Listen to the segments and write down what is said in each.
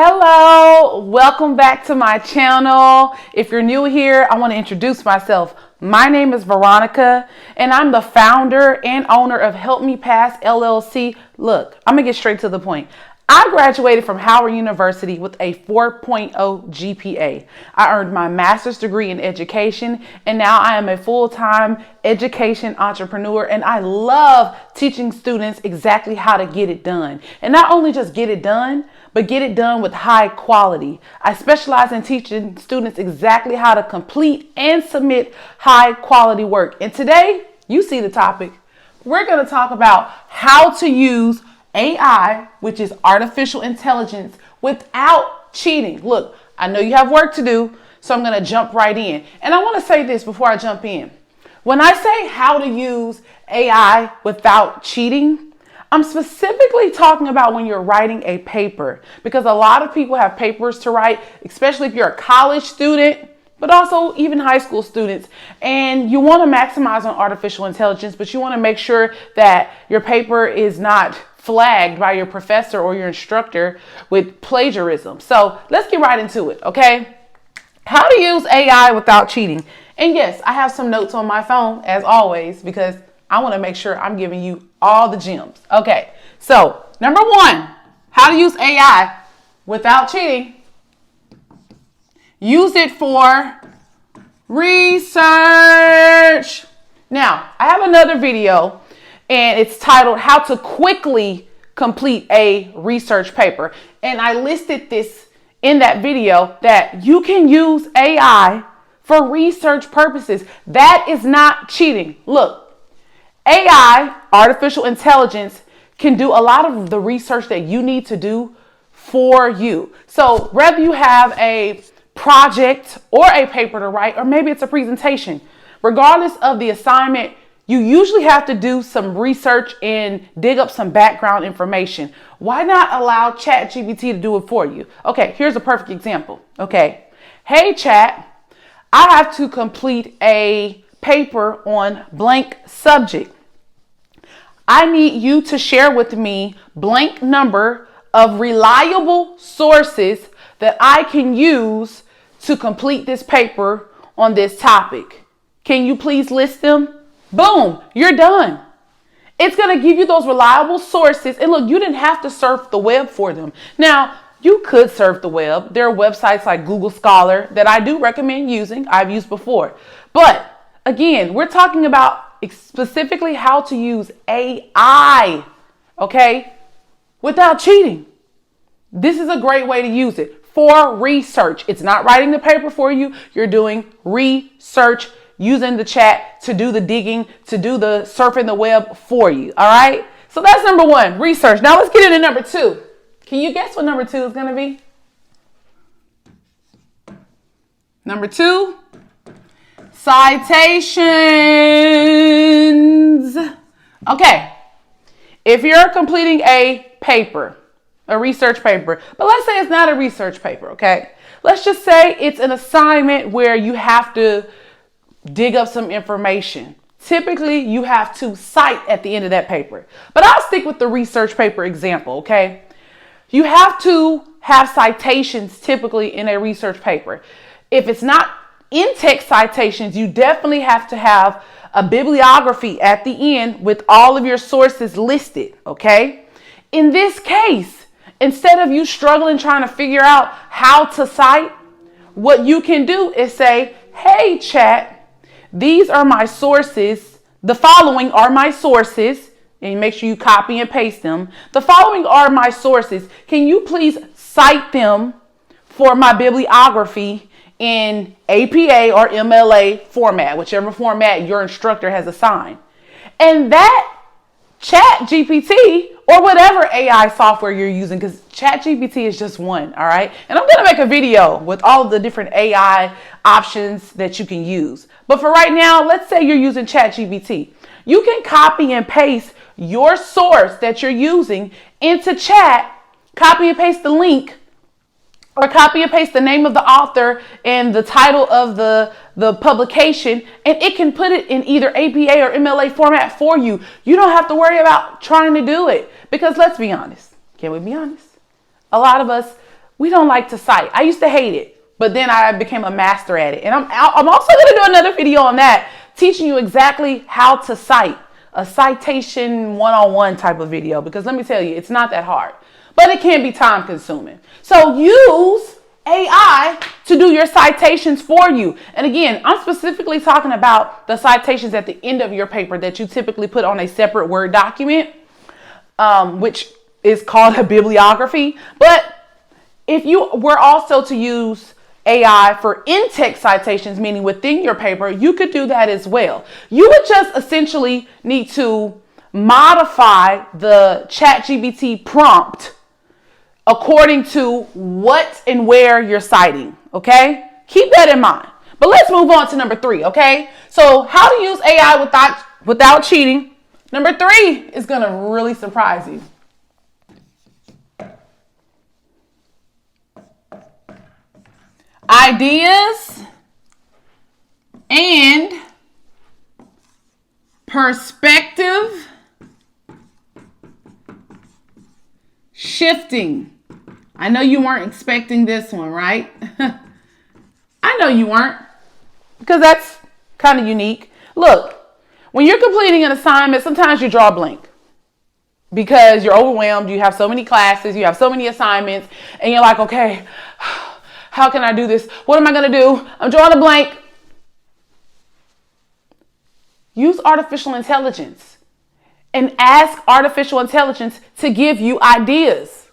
Hello, welcome back to my channel. If you're new here, I want to introduce myself. My name is Veronica, and I'm the founder and owner of Help Me Pass LLC. Look, I'm gonna get straight to the point. I graduated from Howard University with a 4.0 GPA. I earned my master's degree in education, and now I am a full-time education entrepreneur, and I love teaching students exactly how to get it done. And not only just get it done, but get it done with high quality. I specialize in teaching students exactly how to complete and submit high quality work. And today, you see the topic. We're going to talk about how to use AI, which is artificial intelligence, without cheating. Look, I know you have work to do, so I'm going to jump right in. And I want to say this before I jump in. When I say how to use AI without cheating, I'm specifically talking about when you're writing a paper, because a lot of people have papers to write, especially if you're a college student, but also even high school students. And you want to maximize on artificial intelligence, but you want to make sure that your paper is not flagged by your professor or your instructor with plagiarism. So let's get right into it, okay? How to use AI without cheating. And yes, I have some notes on my phone as always, because I want to make sure I'm giving you all the gems. Okay, so number one, how to use AI without cheating. Use it for research. Now, I have another video, and it's titled How to Quickly Complete a Research Paper. And I listed this in that video that you can use AI for research purposes. That is not cheating. Look, AI, artificial intelligence, can do a lot of the research that you need to do for you. So whether you have a project or a paper to write, or maybe it's a presentation, regardless of the assignment, you usually have to do some research and dig up some background information. Why not allow ChatGPT to do it for you? Okay, here's a perfect example. Okay, hey Chat, I have to complete a paper on blank subject. I need you to share with me blank number of reliable sources that I can use to complete this paper on this topic. Can you please list them? Boom, you're done. It's going to give you those reliable sources. And look, you didn't have to surf the web for them. Now, you could surf the web. There are websites like Google Scholar that I do recommend using. I've used before. But again, we're talking about specifically how to use AI, okay, without cheating. This is a great way to use it for research. It's not writing the paper for you. You're doing research using the chat to do the digging, to do the surfing the web for you. All right. So that's number one, research. Now let's get into number two. Can you guess what number two is going to be? Number two, citations. Okay. If you're completing a paper, a research paper, but let's say it's not a research paper, okay? Let's just say it's an assignment where you have to dig up some information. Typically, you have to cite at the end of that paper. But I'll stick with the research paper example, okay? You have to have citations typically in a research paper. If it's not in-text citations, you definitely have to have a bibliography at the end with all of your sources listed, okay? In this case, instead of you struggling trying to figure out how to cite, what you can do is say, hey, chat, these are my sources. The following are my sources. And make sure you copy and paste them. The following are my sources. Can you please cite them for my bibliography in APA or MLA format, whichever format your instructor has assigned? And that ChatGPT or whatever AI software you're using, because ChatGPT is just one, all right? And I'm going to make a video with all of the different AI options that you can use. But for right now, let's say you're using ChatGPT. You can copy and paste your source that you're using into chat, copy and paste the link, or copy and paste the name of the author and the title of the publication, and it can put it in either APA or MLA format for you. You don't have to worry about trying to do it, because let's be honest. Can we be honest? A lot of us, we don't like to cite. I used to hate it, but then I became a master at it. And I'm also going to do another video on that, teaching you exactly how to cite, a citation one-on-one type of video, because let me tell you, it's not that hard, but it can be time consuming. So use AI to do your citations for you. And again, I'm specifically talking about the citations at the end of your paper that you typically put on a separate Word document, which is called a bibliography. But if you were also to use AI for in-text citations, meaning within your paper, you could do that as well. You would just essentially need to modify the ChatGPT prompt according to what and where you're citing, okay? Keep that in mind. But let's move on to number 3, okay? So how to use AI without cheating. Number 3 is going to really surprise you. Ideas and perspective shifting. I know you weren't expecting this one, right? I know you weren't, because that's kind of unique. Look, when you're completing an assignment, sometimes you draw a blank because you're overwhelmed. You have so many classes, you have so many assignments, and you're like, okay, how can I do this? What am I going to do? I'm drawing a blank. Use artificial intelligence and ask artificial intelligence to give you ideas,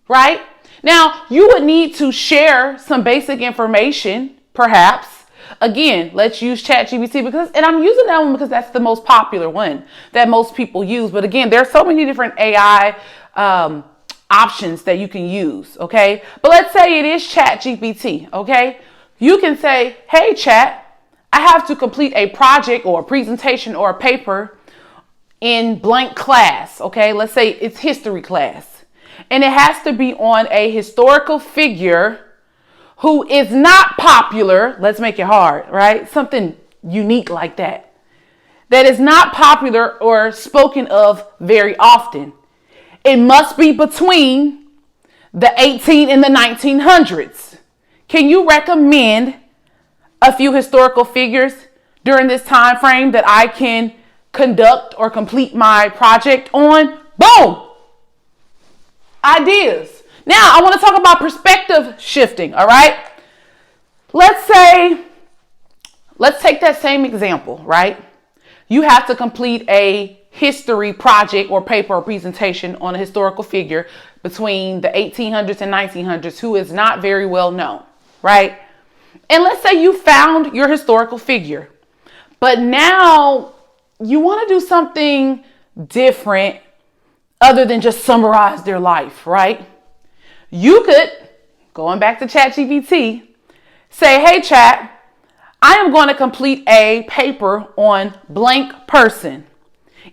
right? Now, you would need to share some basic information, perhaps. Again, let's use ChatGPT and I'm using that one because that's the most popular one that most people use. But again, there are so many different AI options that you can use, okay? But let's say it is ChatGPT, okay? You can say, hey, Chat, I have to complete a project or a presentation or a paper in blank class, okay? Let's say it's history class. And it has to be on a historical figure who is not popular. Let's make it hard, right? Something unique like that. That is not popular or spoken of very often. It must be between the 18 and the 1900s. Can you recommend a few historical figures during this time frame that I can conduct or complete my project on? Boom! Ideas. Now, I want to talk about perspective shifting, all right? Let's take that same example, right? You have to complete a history project or paper or presentation on a historical figure between the 1800s and 1900s who is not very well known, right? And let's say you found your historical figure, but now you want to do something different other than just summarize their life, right? You could, going back to ChatGPT, say, hey, Chat, I am going to complete a paper on blank person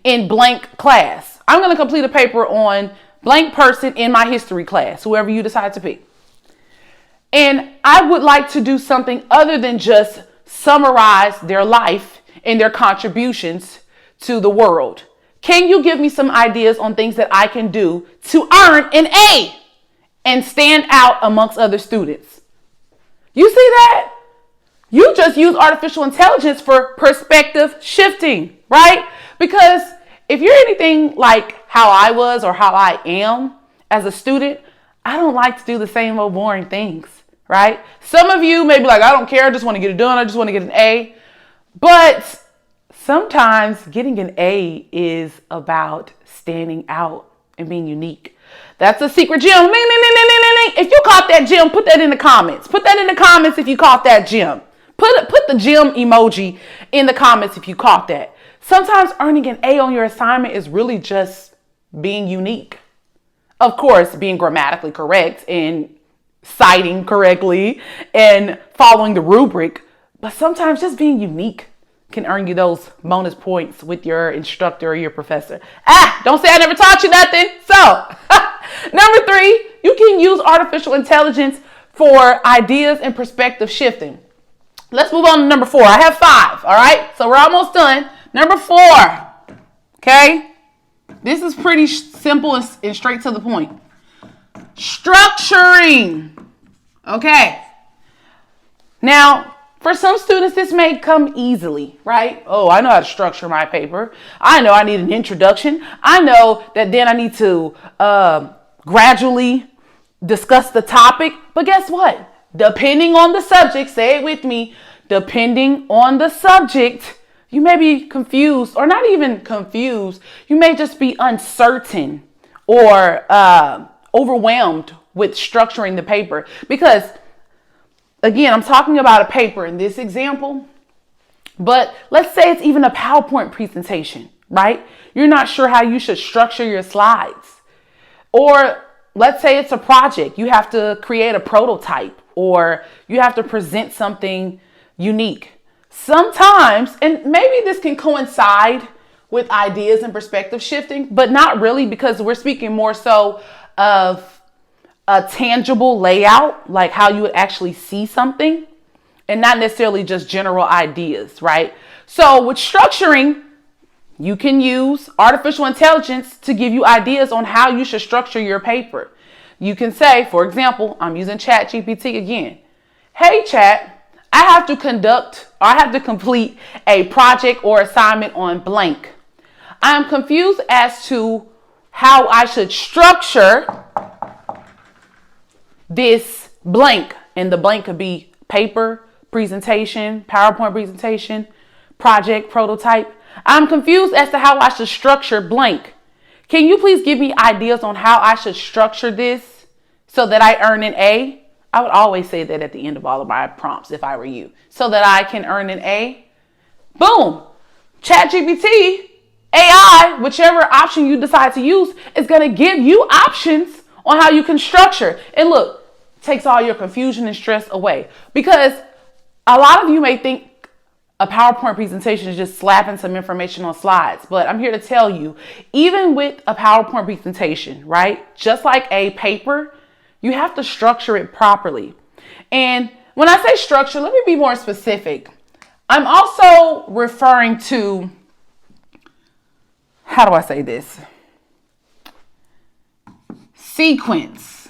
in blank class. I'm going to complete a paper on blank person in my history class, whoever you decide to pick. And I would like to do something other than just summarize their life and their contributions to the world. Can you give me some ideas on things that I can do to earn an A and stand out amongst other students? You see that? You just use artificial intelligence for perspective shifting, right? Because if you're anything like how I was or how I am as a student, I don't like to do the same old boring things, right? Some of you may be like, I don't care. I just want to get it done. I just want to get an A. But sometimes getting an A is about standing out and being unique. That's a secret gem. If you caught that gem, put that in the comments. Put that in the comments if you caught that gem. Put the gem emoji in the comments if you caught that. Sometimes earning an A on your assignment is really just being unique. Of course, being grammatically correct and citing correctly and following the rubric. But sometimes just being unique can earn you those bonus points with your instructor or your professor. Don't say I never taught you nothing. So, number 3, you can use artificial intelligence for ideas and perspective shifting. Let's move on to number 4. I have 5, all right? So we're almost done. Number 4, okay? This is pretty simple and straight to the point. Structuring. Okay. Now, for some students, this may come easily, right? Oh, I know how to structure my paper. I know I need an introduction. I know that then I need to gradually discuss the topic. But guess what? Depending on the subject, say it with me, depending on the subject, you may be confused, or not even confused. You may just be uncertain or overwhelmed with structuring the paper. Because, again, I'm talking about a paper in this example, but let's say it's even a PowerPoint presentation, right? You're not sure how you should structure your slides. Or let's say it's a project. You have to create a prototype, or you have to present something unique. Sometimes, and maybe this can coincide with ideas and perspective shifting, but not really, because we're speaking more so of a tangible layout, like how you would actually see something, and not necessarily just general ideas, right? So with structuring, you can use artificial intelligence to give you ideas on how you should structure your paper. You can say, for example, I'm using ChatGPT again. Hey, Chat, I have to complete a project or assignment on blank. I am confused as to how I should structure this blank. And the blank could be paper, presentation, PowerPoint presentation, project, prototype. I'm confused as to how I should structure blank. Can you please give me ideas on how I should structure this so that I earn an A? I would always say that at the end of all of my prompts if I were you, so that I can earn an A. Boom. ChatGPT, AI, whichever option you decide to use, is going to give you options on how you can structure. And look, takes all your confusion and stress away. Because a lot of you may think a PowerPoint presentation is just slapping some information on slides. But I'm here to tell you, even with a PowerPoint presentation, right? Just like a paper, you have to structure it properly. And when I say structure, let me be more specific. I'm also referring to, how do I say this? Sequence.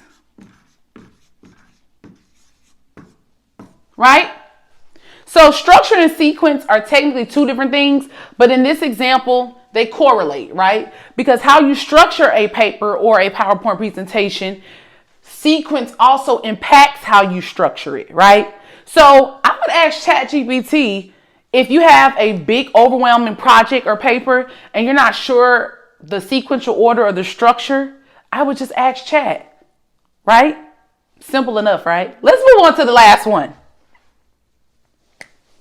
Right? So structure and sequence are technically two different things, but in this example, they correlate, right? Because how you structure a paper or a PowerPoint presentation, sequence also impacts how you structure it, right? So I would ask ChatGPT, if you have a big overwhelming project or paper and you're not sure the sequential order or the structure, I would just ask Chat, right? Simple enough, right? Let's move on to the last one.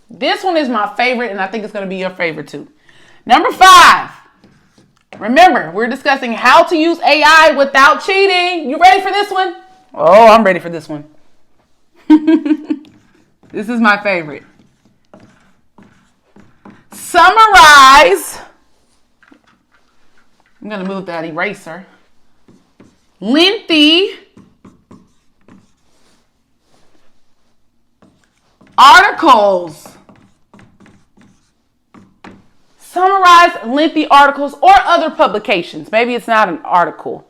This one is my favorite, and I think it's going to be your favorite too. Number 5. Remember, we're discussing how to use AI without cheating. You ready for this one? Oh, I'm ready for this one. This is my favorite. Summarize. I'm going to move that eraser. Lengthy articles. Summarize lengthy articles or other publications. Maybe it's not an article,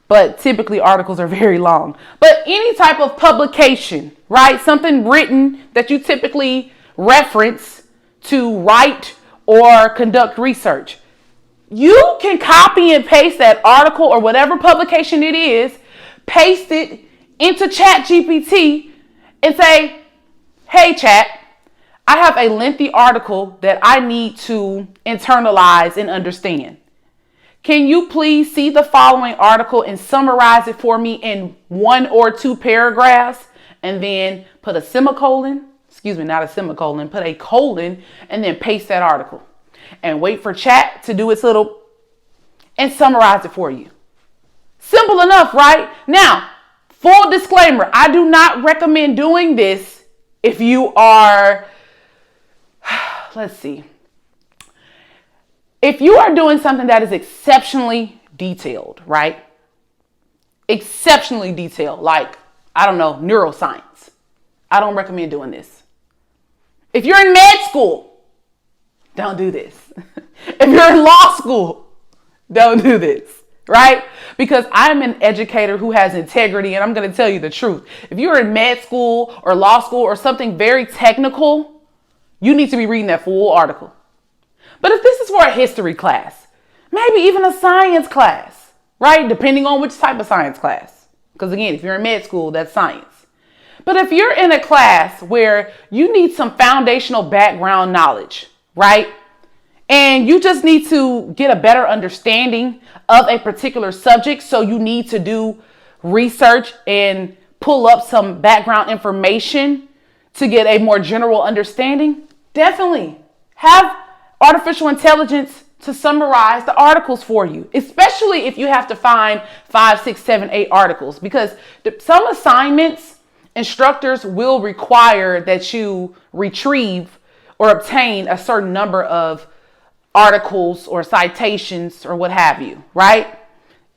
but typically articles are very long. But any type of publication, right? Something written that you typically reference to write or conduct research. You can copy and paste that article or whatever publication it is, paste it into ChatGPT and say, hey, Chat, I have a lengthy article that I need to internalize and understand. Can you please see the following article and summarize it for me in 1 or 2 paragraphs, and then put a semicolon, not a semicolon, put a colon, and then paste that article and wait for Chat to do its little and summarize it for you. Simple enough, right? Now, full disclaimer, I do not recommend doing this if you are, let's see. If you are doing something that is exceptionally detailed, right? Exceptionally detailed, like, I don't know, neuroscience. I don't recommend doing this. If you're in med school, don't do this. If you're in law school, don't do this. right? Because I'm an educator who has integrity, and I'm going to tell you the truth. If you're in med school or law school or something very technical, you need to be reading that full article. But if this is for a history class, maybe even a science class, right? Depending on which type of science class. Because again, if you're in med school, that's science. But if you're in a class where you need some foundational background knowledge, right? And you just need to get a better understanding of a particular subject. So you need to do research and pull up some background information to get a more general understanding. Definitely have artificial intelligence to summarize the articles for you, especially if you have to find 5, 6, 7, 8 articles, because some assignments instructors will require that you retrieve or obtain a certain number of articles or citations or what have you, right?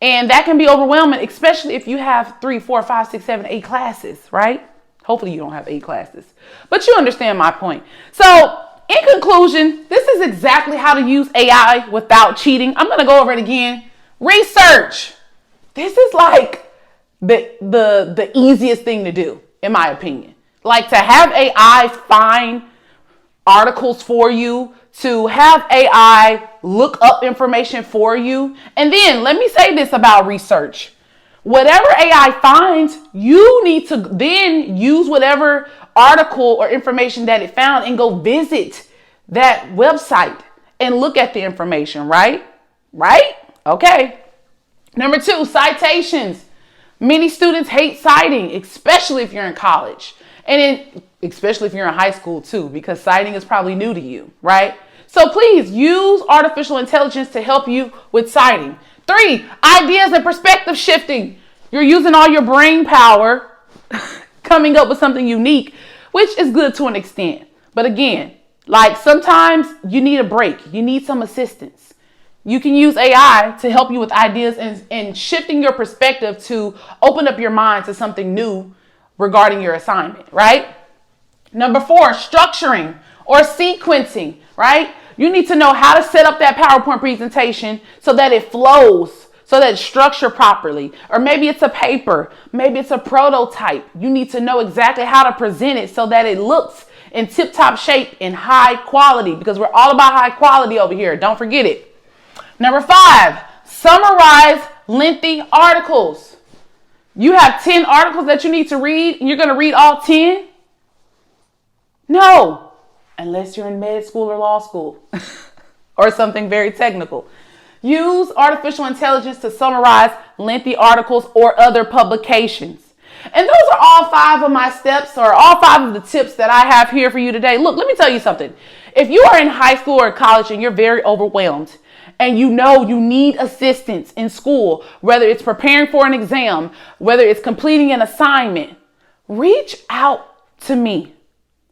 And that can be overwhelming, especially if you have 3, 4, 5, 6, 7, 8 classes, right? Hopefully you don't have 8 classes, but you understand my point. So in conclusion, this is exactly how to use AI without cheating. I'm going to go over it again. Research. This is like the easiest thing to do, in my opinion. Like to have AI find articles for you, to have AI look up information for you. And then let me say this about research. Whatever AI finds, you need to then use whatever article or information that it found and go visit that website and look at the information, right? Right? Okay. Number 2, citations. Many students hate citing, especially if you're in college. And especially if you're in high school too, because citing is probably new to you, right? So please use artificial intelligence to help you with citing. 3, ideas and perspective shifting. You're using all your brain power coming up with something unique, which is good to an extent. But again, like sometimes you need a break. You need some assistance. You can use AI to help you with ideas and shifting your perspective to open up your mind to something new regarding your assignment, right? Number 4, structuring or sequencing, right? You need to know how to set up that PowerPoint presentation so that it flows, so that it's structured properly. Or maybe it's a paper, maybe it's a prototype. You need to know exactly how to present it so that it looks in tip-top shape and high quality, because we're all about high quality over here. Don't forget it. Number 5, summarize lengthy articles. You have 10 articles that you need to read and you're going to read all 10? No, unless you're in med school or law school or something very technical. Use artificial intelligence to summarize lengthy articles or other publications. And those are all 5 of my steps, or all 5 of the tips that I have here for you today. Look, let me tell you something. If you are in high school or college and you're very overwhelmed and you know you need assistance in school, whether it's preparing for an exam, whether it's completing an assignment, reach out to me.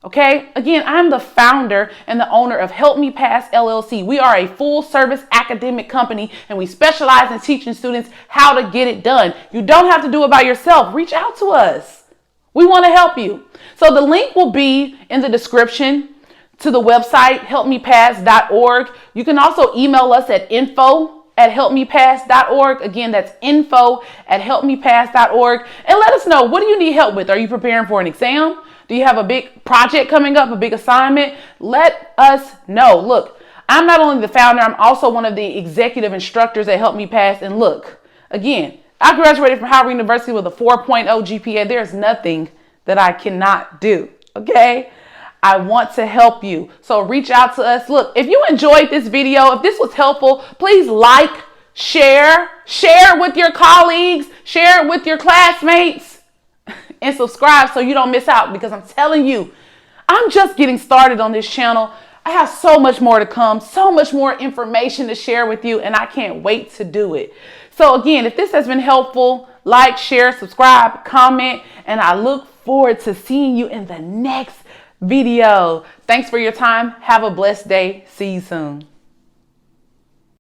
Okay. Again, I'm the founder and the owner of Help Me Pass LLC. We are a full service academic company and we specialize in teaching students how to get it done. You don't have to do it by yourself. Reach out to us. We want to help you. So the link will be in the description to the website, helpmepass.org. You can also email us at info@helpmepass.org. Again, that's info@helpmepass.org. And let us know, what do you need help with? Are you preparing for an exam? Do you have a big project coming up, a big assignment? Let us know. Look, I'm not only the founder, I'm also one of the executive instructors at Help Me Pass. And look, again, I graduated from Howard University with a 4.0 GPA. There's nothing that I cannot do, okay? I want to help you. So reach out to us. Look, if you enjoyed this video, if this was helpful, please like, share with your colleagues, share it with your classmates. And subscribe so you don't miss out, because I'm telling you, I'm just getting started on this channel. I have so much more to come, so much more information to share with you, and I can't wait to do it. So again, if this has been helpful, like, share, subscribe, comment, and I look forward to seeing you in the next video. Thanks for your time. Have a blessed day. See you soon.